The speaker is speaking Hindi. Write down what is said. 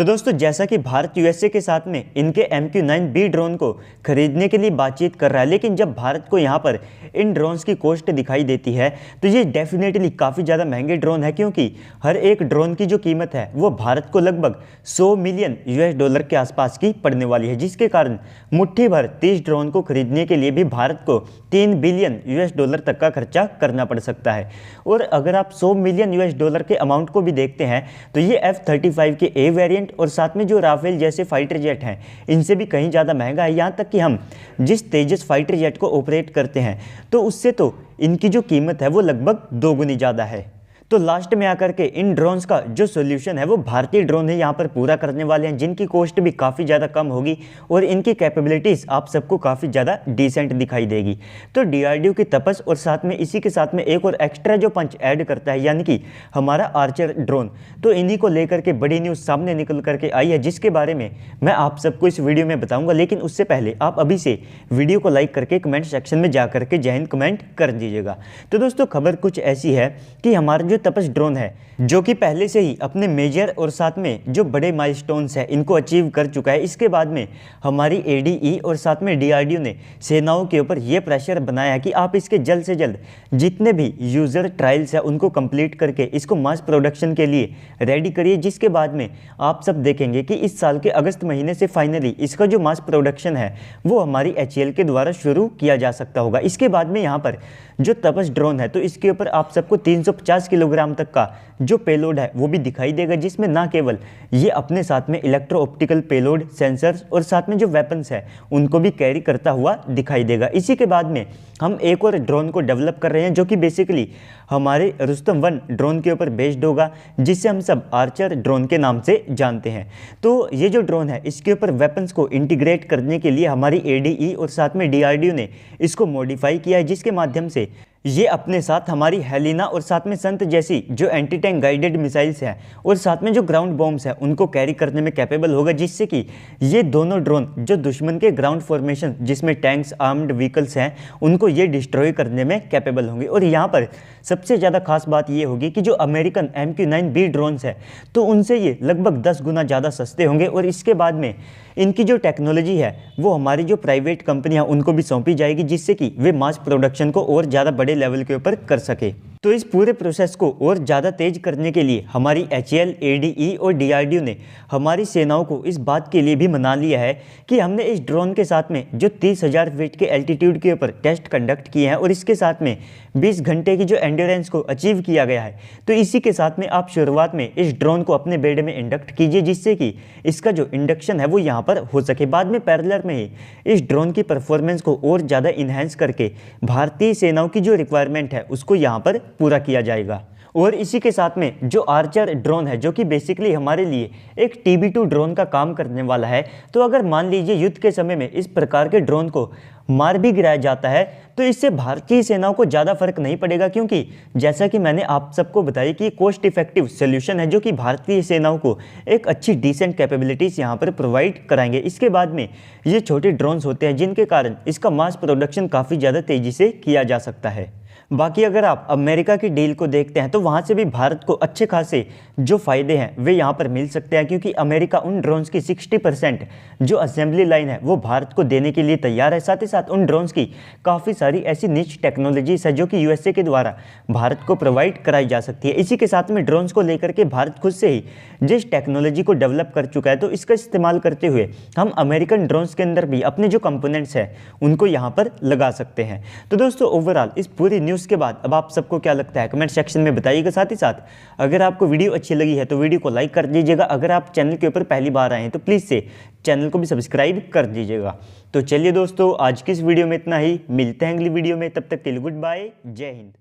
तो दोस्तों जैसा कि भारत यूएसए के साथ में इनके MQ-9B ड्रोन को खरीदने के लिए बातचीत कर रहा है, लेकिन जब भारत को यहाँ पर इन ड्रोन्स की कॉस्ट दिखाई देती है तो ये डेफिनेटली काफ़ी ज़्यादा महंगे ड्रोन है, क्योंकि हर एक ड्रोन की जो कीमत है वो भारत को लगभग 100 मिलियन US$ के आसपास की पड़ने वाली है, जिसके कारण मुट्ठी भर 30 ड्रोन को खरीदने के लिए भी भारत को 3 बिलियन US$ तक का खर्चा करना पड़ सकता है। और अगर आप 100 मिलियन US$ के अमाउंट को भी देखते हैं तो ये F-35 के A वेरिएंट और साथ में जो राफेल जैसे फाइटर जेट हैं इनसे भी कहीं ज़्यादा महंगा है। यहाँ तक कि हम जिस तेजस फाइटर जेट को ऑपरेट करते हैं तो उससे तो इनकी जो कीमत है वो लगभग 2 गुनी ज़्यादा है। तो लास्ट में आकर के इन ड्रोन्स का जो सोल्यूशन है वो भारतीय ड्रोन है यहाँ पर पूरा करने वाले हैं, जिनकी कॉस्ट भी काफ़ी ज़्यादा कम होगी और इनकी कैपेबिलिटीज़ आप सबको काफ़ी ज़्यादा डिसेंट दिखाई देगी। तो DRDO की तपस और साथ में इसी के साथ में एक और एक्स्ट्रा जो पंच ऐड करता है, यानी कि हमारा आर्चर ड्रोन, तो इन्हीं को लेकर के बड़ी न्यूज़ सामने निकल करके आई है, जिसके बारे में मैं आप सबको इस वीडियो में बताऊँगा। लेकिन उससे पहले आप अभी से वीडियो को लाइक करके कमेंट सेक्शन में जा करके जय हिंद कमेंट कर दीजिएगा। तो दोस्तों खबर कुछ ऐसी है कि हमारा जो तपस ड्रोन है जो कि पहले से ही अपने मेजर और साथ में जो बड़े माइलस्टोन्स हैं इनको अचीव कर चुका है, इसके बाद में हमारी ADE और साथ में DRDO ने सेनाओं के ऊपर ये प्रेशर बनाया है कि आप इसके जल्द से जल्द जितने भी यूज़र ट्रायल्स हैं उनको कंप्लीट करके इसको मास प्रोडक्शन के लिए रेडी करिए, जिसके बाद में आप सब देखेंगे कि इस साल के अगस्त महीने से फाइनली इसका जो मास प्रोडक्शन है वो हमारी HAL के द्वारा शुरू किया जा सकता होगा। इसके बाद में यहाँ पर जो तपस ड्रोन है तो इसके ऊपर आप सबको 350 किलोग्राम तक का जो पेलोड है वो भी दिखाई देगा, जिसमें ना केवल ये अपने साथ में इलेक्ट्रो ऑप्टिकल पेलोड, सेंसर्स और साथ में जो वेपन्स है उनको भी कैरी करता हुआ दिखाई देगा। इसी के बाद में हम एक और ड्रोन को डेवलप कर रहे हैं जो कि बेसिकली हमारे रुस्तम 1 ड्रोन के ऊपर बेस्ड होगा, जिसे हम सब आर्चर ड्रोन के नाम से जानते हैं। तो ये जो ड्रोन है इसके ऊपर वेपन्स को इंटीग्रेट करने के लिए हमारी ADE और साथ में DRDO ने इसको मॉडिफाई किया है, जिसके माध्यम से ये अपने साथ हमारी हेलिना और साथ में संत जैसी जो एंटी टैंक गाइडेड मिसाइल्स हैं और साथ में जो ग्राउंड बॉम्ब्स हैं उनको कैरी करने में कैपेबल होगा, जिससे कि ये दोनों ड्रोन जो दुश्मन के ग्राउंड फॉर्मेशन जिसमें टैंक्स, आर्म्ड व्हीकल्स हैं उनको ये डिस्ट्रॉय करने में कैपेबल होंगे। और यहाँ पर सबसे ज़्यादा खास बात ये होगी कि जो अमेरिकन MQ-9B ड्रोन्स हैं तो उनसे ये लगभग 10 गुना ज़्यादा सस्ते होंगे। और इसके बाद में इनकी जो टेक्नोलॉजी है वो हमारी जो प्राइवेट कंपनियां उनको भी सौंपी जाएगी, जिससे कि वे मास प्रोडक्शन को और ज़्यादा बड़े लेवल के ऊपर कर सके। तो इस पूरे प्रोसेस को और ज़्यादा तेज करने के लिए हमारी HAL, ADE और DRDO ने हमारी सेनाओं को इस बात के लिए भी मना लिया है कि हमने इस ड्रोन के साथ में जो 30,000 फीट के एल्टीट्यूड के ऊपर टेस्ट कंडक्ट किए हैं और इसके साथ में 20 घंटे की जो एंड्योरेंस को अचीव किया गया है, तो इसी के साथ में आप शुरुआत में इस ड्रोन को अपने बेड़े में इंडक्ट कीजिए, जिससे कि इसका जो इंडक्शन है वो यहाँ पर हो सके। बाद में पैरेलल में ही इस ड्रोन की परफॉर्मेंस को और ज़्यादा इन्हेंस करके भारतीय सेनाओं की जो रिक्वायरमेंट है उसको यहाँ पर पूरा किया जाएगा। और इसी के साथ में जो आर्चर ड्रोन है जो कि बेसिकली हमारे लिए एक TB2 ड्रोन का काम करने वाला है, तो अगर मान लीजिए युद्ध के समय में इस प्रकार के ड्रोन को मार भी गिराया जाता है तो इससे भारतीय सेनाओं को ज़्यादा फर्क नहीं पड़ेगा, क्योंकि जैसा कि मैंने आप सबको बताया कि कॉस्ट इफेक्टिव सोल्यूशन है जो कि भारतीय सेनाओं को एक अच्छी डिसेंट कैपेबिलिटीज़ यहाँ पर प्रोवाइड कराएंगे। इसके बाद में ये छोटे ड्रोन्स होते हैं जिनके कारण इसका मास प्रोडक्शन काफ़ी ज़्यादा तेज़ी से किया जा सकता है। बाकी अगर आप अमेरिका की डील को देखते हैं तो वहाँ से भी भारत को अच्छे खासे जो फ़ायदे हैं वे यहाँ पर मिल सकते हैं, क्योंकि अमेरिका उन ड्रोन्स की 60% जो असेंबली लाइन है वो भारत को देने के लिए तैयार है। साथ ही साथ उन ड्रोन्स की काफ़ी सारी ऐसी निच टेक्नोलॉजीज है जो कि USA के द्वारा भारत को प्रोवाइड कराई जा सकती है। इसी के साथ में ड्रोन्स को लेकर के भारत खुद से ही जिस टेक्नोलॉजी को डेवलप कर चुका है, तो इसका इस्तेमाल करते हुए हम अमेरिकन ड्रोन्स के अंदर भी अपने जो कंपोनेंट्स हैं उनको यहाँ पर लगा सकते हैं। तो दोस्तों ओवरऑल इस पूरी न्यूज़ के बाद अब आप सबको क्या लगता है कमेंट सेक्शन में बताइएगा। साथ ही साथ अगर आपको वीडियो अच्छी लगी है तो वीडियो को लाइक कर दीजिएगा। अगर आप चैनल के ऊपर पहली बार आए हैं तो प्लीज़ से चैनल को भी सब्सक्राइब कर दीजिएगा। तो चलिए दोस्तों आज की इस वीडियो में इतना ही, मिलते हैं अगली वीडियो में, तब तक के लिए गुड बाय, जय हिंद।